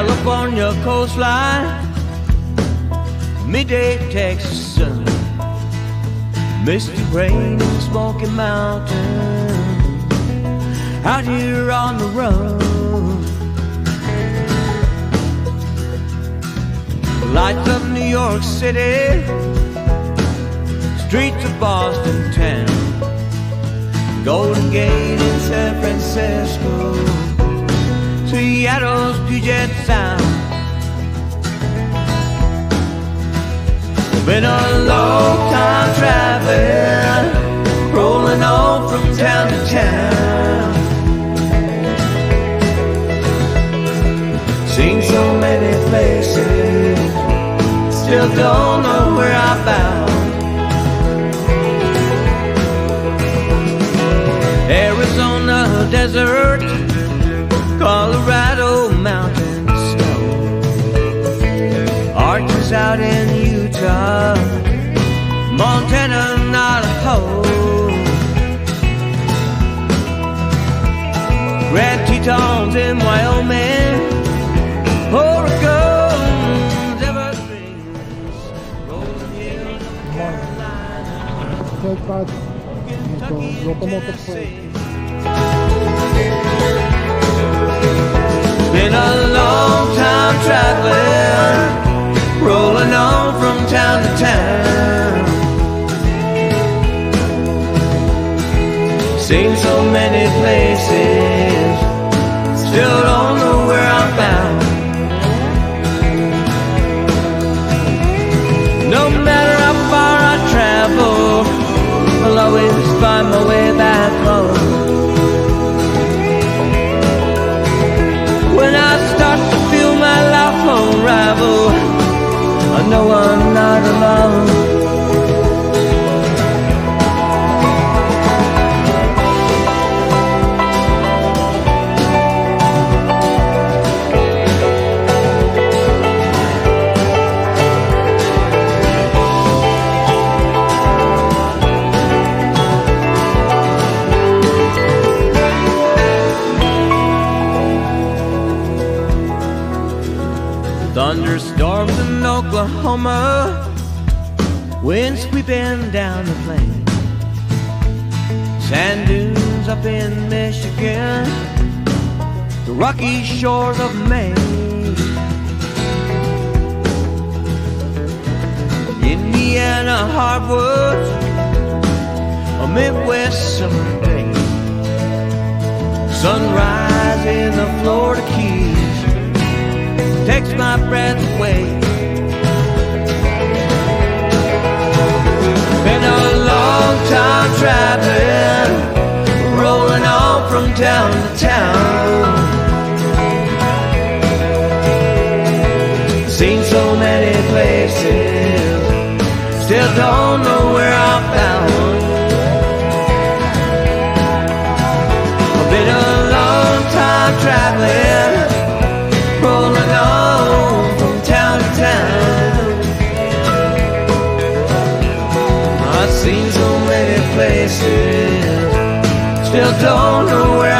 California coastline, midday Texas sun, misty rain in Smoky Mountain, out here on the run. Lights of New York City, streets of Boston town, Golden Gate in San Francisco, Seattle's Puget Sound. Been a long time traveling, rolling on from town to town. Seen so many places, still don't know where I'm bound. Arizona desert, Colorado mountain snow, Arches out in Utah, Montana, Idaho, Grand Tetons in Wyoming, Oregon's Everglades, Rolling Hills, North Carolina, Kentucky, been a long time traveling, rolling on from town to town. Seen so many places, still don't know where I'm bound. No matter how far I travel, I'll always find my way back home. When I start to feel my life unravel, I know I'm not alone. Thunderstorms in Oklahoma, wind sweeping down the plain, sand dunes up in Michigan, the rocky shores of Maine, Indiana hardwoods, a Midwest summer day, sunrise in the Florida Keys takes my breath away. Been a long time traveling, rolling on from town to town. Seen so many places, still don't know where I'm bound. Been a long time traveling, rolling on from town to town. I've seen so many places, still don't know where